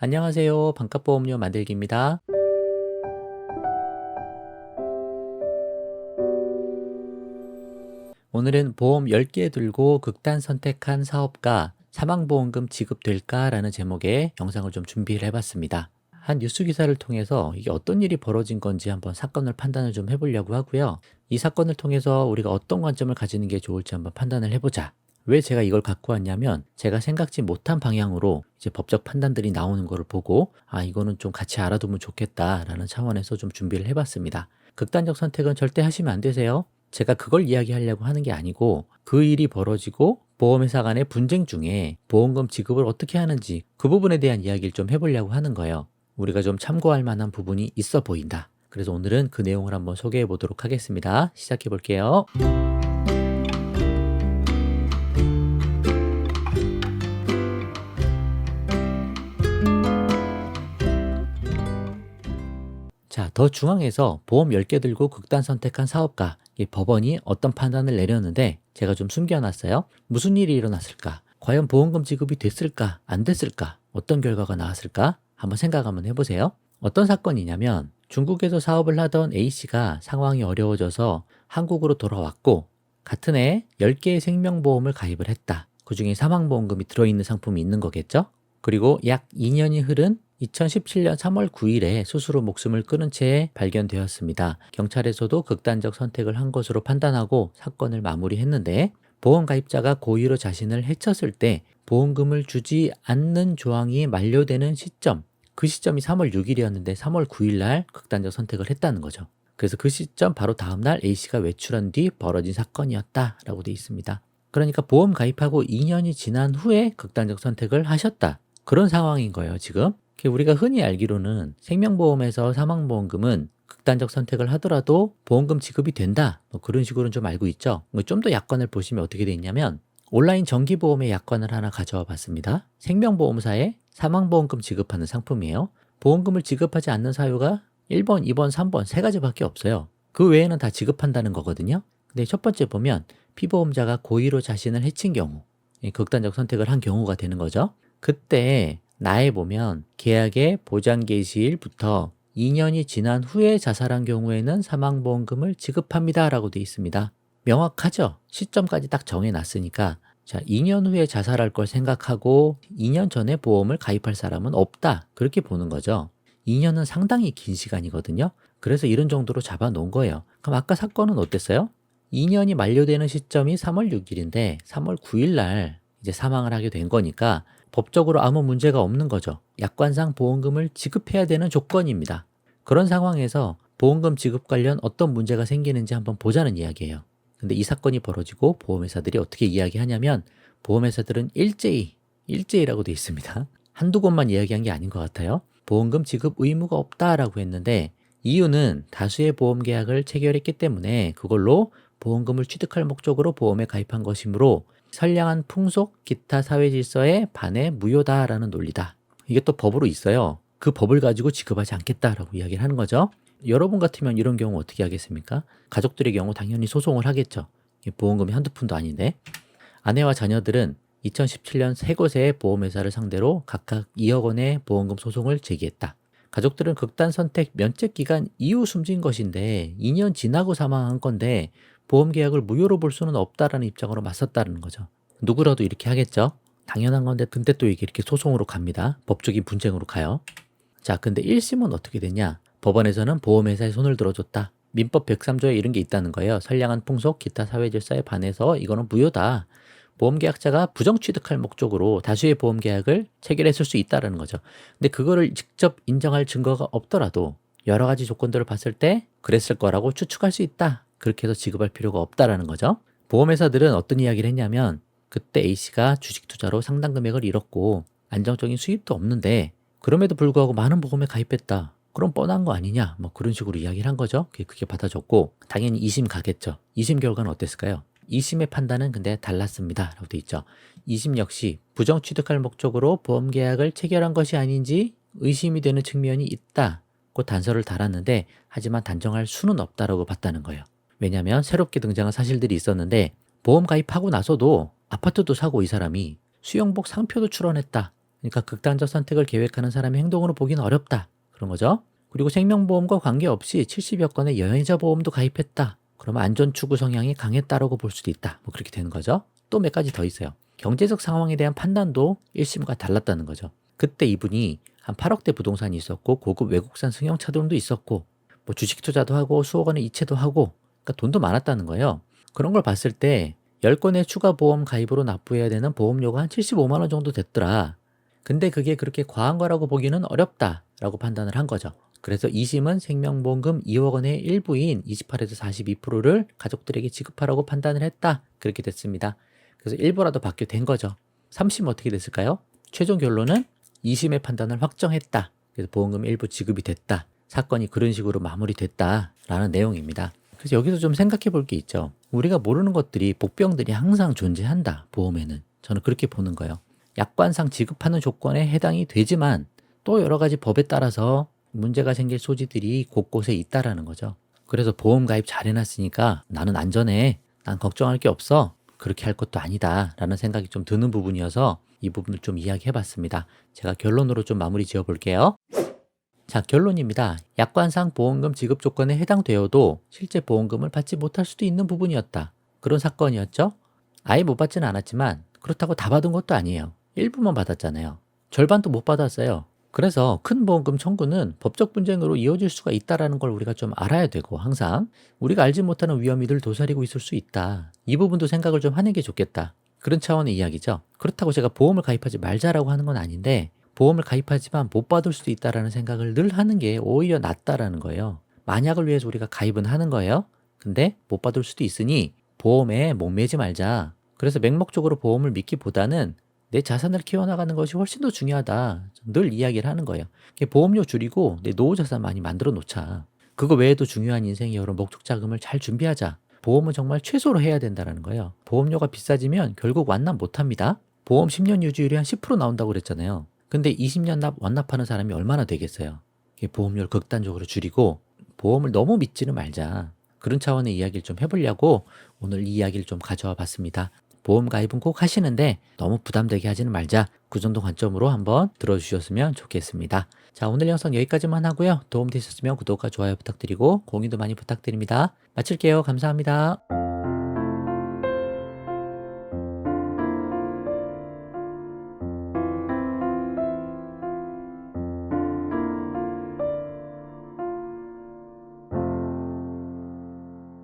안녕하세요. 반값보험료 만들기입니다. 오늘은 보험 10개 들고 극단 선택한 사업가 사망보험금 지급될까? 라는 제목의 영상을 좀 준비를 해봤습니다. 한 뉴스 기사를 통해서 이게 어떤 일이 벌어진 건지 한번 사건을 판단을 좀 해보려고 하고요. 이 사건을 통해서 우리가 어떤 관점을 가지는 게 좋을지 한번 판단을 해보자. 왜 제가 이걸 갖고 왔냐면 제가 생각지 못한 방향으로 이제 법적 판단들이 나오는 거를 보고 이거는 좀 같이 알아두면 좋겠다라는 차원에서 좀 준비를 해봤습니다. 극단적 선택은 절대 하시면 안 되세요. 제가 그걸 이야기하려고 하는 게 아니고 그 일이 벌어지고 보험회사 간의 분쟁 중에 보험금 지급을 어떻게 하는지 그 부분에 대한 이야기를 좀 해보려고 하는 거예요. 우리가 좀 참고할 만한 부분이 있어 보인다. 그래서 오늘은 그 내용을 한번 소개해 보도록 하겠습니다. 시작해 볼게요. 자, 더 중앙에서 보험 10개 들고 극단 선택한 사업가, 이 법원이 어떤 판단을 내렸는데 제가 좀 숨겨놨어요. 무슨 일이 일어났을까? 과연 보험금 지급이 됐을까? 안 됐을까? 어떤 결과가 나왔을까? 한번 생각 한번 해보세요. 어떤 사건이냐면 중국에서 사업을 하던 A씨가 상황이 어려워져서 한국으로 돌아왔고 같은 해 10개의 생명보험을 가입을 했다. 그 중에 사망보험금이 들어있는 상품이 있는 거겠죠? 그리고 약 2년이 흐른 2017년 3월 9일에 스스로 목숨을 끊은 채 발견되었습니다. 경찰에서도 극단적 선택을 한 것으로 판단하고 사건을 마무리했는데 보험 가입자가 고의로 자신을 해쳤을 때 보험금을 주지 않는 조항이 만료되는 시점, 그 시점이 3월 6일이었는데 3월 9일 날 극단적 선택을 했다는 거죠. 그래서 그 시점 바로 다음 날 A씨가 외출한 뒤 벌어진 사건이었다라고 되어 있습니다. 그러니까 보험 가입하고 2년이 지난 후에 극단적 선택을 하셨다. 그런 상황인 거예요, 지금. 우리가 흔히 알기로는 생명보험에서 사망보험금은 극단적 선택을 하더라도 보험금 지급이 된다. 그런 식으로는 좀 알고 있죠. 좀 더 약관을 보시면 어떻게 되어 있냐면 온라인 정기보험의 약관을 하나 가져와 봤습니다. 생명보험사에 사망보험금 지급하는 상품이에요. 보험금을 지급하지 않는 사유가 1번, 2번, 3번 세 가지밖에 없어요. 그 외에는 다 지급한다는 거거든요. 근데 첫 번째 보면 피보험자가 고의로 자신을 해친 경우, 극단적 선택을 한 경우가 되는 거죠. 그때 나에 보면 계약의 보장 개시일부터 2년이 지난 후에 자살한 경우에는 사망보험금을 지급합니다 라고 되어 있습니다. 명확하죠? 시점까지 딱 정해놨으니까 자, 2년 후에 자살할 걸 생각하고 2년 전에 보험을 가입할 사람은 없다. 그렇게 보는 거죠. 2년은 상당히 긴 시간이거든요. 그래서 이런 정도로 잡아놓은 거예요. 그럼 아까 사건은 어땠어요? 2년이 만료되는 시점이 3월 6일인데 3월 9일 날 이제 사망을 하게 된 거니까 법적으로 아무 문제가 없는 거죠. 약관상 보험금을 지급해야 되는 조건입니다. 그런 상황에서 보험금 지급 관련 어떤 문제가 생기는지 한번 보자는 이야기예요. 근데 이 사건이 벌어지고 보험회사들이 어떻게 이야기하냐면 보험회사들은 일제히라고 되어 있습니다. 한두 곳만 이야기한 게 아닌 것 같아요. 보험금 지급 의무가 없다라고 했는데 이유는 다수의 보험 계약을 체결했기 때문에 그걸로 보험금을 취득할 목적으로 보험에 가입한 것이므로 선량한 풍속, 기타 사회질서에 반해 무효다라는 논리다. 이게 또 법으로 있어요. 그 법을 가지고 지급하지 않겠다라고 이야기를 하는 거죠. 여러분 같으면 이런 경우 어떻게 하겠습니까? 가족들의 경우 당연히 소송을 하겠죠. 보험금이 한두 푼도 아닌데. 아내와 자녀들은 2017년 세 곳의 보험회사를 상대로 각각 2억 원의 보험금 소송을 제기했다. 가족들은 극단 선택 면책 기간 이후 숨진 것인데 2년 지나고 사망한 건데 보험 계약을 무효로 볼 수는 없다라는 입장으로 맞섰다는 거죠. 누구라도 이렇게 하겠죠? 당연한 건데 근데 또 이게 이렇게 소송으로 갑니다. 법적인 분쟁으로 가요. 자, 근데 1심은 어떻게 되냐? 법원에서는 보험회사에 손을 들어줬다. 민법 103조에 이런 게 있다는 거예요. 선량한 풍속, 기타 사회질서에 반해서 이거는 무효다. 보험계약자가 부정취득할 목적으로 다수의 보험계약을 체결했을 수 있다는 거죠. 근데 그거를 직접 인정할 증거가 없더라도 여러 가지 조건들을 봤을 때 그랬을 거라고 추측할 수 있다. 그렇게 해서 지급할 필요가 없다라는 거죠. 보험회사들은 어떤 이야기를 했냐면 그때 A씨가 주식 투자로 상당 금액을 잃었고 안정적인 수입도 없는데 그럼에도 불구하고 많은 보험에 가입했다. 그럼 뻔한 거 아니냐? 뭐 그런 식으로 이야기를 한 거죠. 그게 받아줬고 당연히 2심 가겠죠. 2심 결과는 어땠을까요? 2심의 판단은 근데 달랐습니다. 라고 돼 있죠. 2심 역시 부정 취득할 목적으로 보험 계약을 체결한 것이 아닌지 의심이 되는 측면이 있다고 단서를 달았는데 하지만 단정할 수는 없다라고 봤다는 거예요. 왜냐하면 새롭게 등장한 사실들이 있었는데 보험 가입하고 나서도 아파트도 사고 이 사람이 수영복 상표도 출원했다. 그러니까 극단적 선택을 계획하는 사람의 행동으로 보기는 어렵다. 그런 거죠. 그리고 생명보험과 관계없이 70여 건의 여행자 보험도 가입했다. 그러면 안전 추구 성향이 강했다라고 볼 수도 있다. 뭐 그렇게 되는 거죠. 또 몇 가지 더 있어요. 경제적 상황에 대한 판단도 1심과 달랐다는 거죠. 그때 이분이 한 8억대 부동산이 있었고 고급 외국산 승용차들도 있었고 뭐 주식 투자도 하고 수억 원의 이체도 하고 그러니까 돈도 많았다는 거예요. 그런 걸 봤을 때 10건의 추가 보험 가입으로 납부해야 되는 보험료가 한 75만 원 정도 됐더라. 근데 그게 그렇게 과한 거라고 보기는 어렵다라고 판단을 한 거죠. 그래서 2심은 생명보험금 2억 원의 일부인 28에서 42%를 가족들에게 지급하라고 판단을 했다. 그렇게 됐습니다. 그래서 일부라도 받게 된 거죠. 3심 어떻게 됐을까요? 최종 결론은 2심의 판단을 확정했다. 그래서 보험금 일부 지급이 됐다. 사건이 그런 식으로 마무리됐다라는 내용입니다. 그래서 여기서 좀 생각해 볼 게 있죠. 우리가 모르는 것들이 복병들이 항상 존재한다. 보험에는. 저는 그렇게 보는 거예요. 약관상 지급하는 조건에 해당이 되지만 또 여러 가지 법에 따라서 문제가 생길 소지들이 곳곳에 있다라는 거죠. 그래서 보험 가입 잘 해놨으니까 나는 안전해. 난 걱정할 게 없어. 그렇게 할 것도 아니다. 라는 생각이 좀 드는 부분이어서 이 부분을 좀 이야기해 봤습니다. 제가 결론으로 좀 마무리 지어 볼게요. 자, 결론입니다. 약관상 보험금 지급 조건에 해당되어도 실제 보험금을 받지 못할 수도 있는 부분이었다. 그런 사건이었죠. 아예 못 받지는 않았지만 그렇다고 다 받은 것도 아니에요. 일부만 받았잖아요. 절반도 못 받았어요. 그래서 큰 보험금 청구는 법적 분쟁으로 이어질 수가 있다는 걸 우리가 좀 알아야 되고 항상 우리가 알지 못하는 위험이 늘 도사리고 있을 수 있다. 이 부분도 생각을 좀 하는 게 좋겠다. 그런 차원의 이야기죠. 그렇다고 제가 보험을 가입하지 말자라고 하는 건 아닌데 보험을 가입하지만 못 받을 수도 있다는 생각을 늘 하는 게 오히려 낫다라는 거예요. 만약을 위해서 우리가 가입은 하는 거예요. 근데 못 받을 수도 있으니 보험에 목매지 말자. 그래서 맹목적으로 보험을 믿기보다는 내 자산을 키워나가는 것이 훨씬 더 중요하다. 늘 이야기를 하는 거예요. 보험료 줄이고 내 노후 자산 많이 만들어 놓자. 그거 외에도 중요한 인생의 여러 목적 자금을 잘 준비하자. 보험은 정말 최소로 해야 된다는 거예요. 보험료가 비싸지면 결국 완납 못합니다. 보험 10년 유지율이 한 10% 나온다고 그랬잖아요. 근데 20년 완납하는 사람이 얼마나 되겠어요? 보험료를 극단적으로 줄이고 보험을 너무 믿지는 말자. 그런 차원의 이야기를 좀 해보려고 오늘 이 이야기를 좀 가져와 봤습니다. 보험 가입은 꼭 하시는데 너무 부담되게 하지는 말자. 그 정도 관점으로 한번 들어주셨으면 좋겠습니다. 자, 오늘 영상 여기까지만 하고요. 도움되셨으면 구독과 좋아요 부탁드리고 공유도 많이 부탁드립니다. 마칠게요. 감사합니다.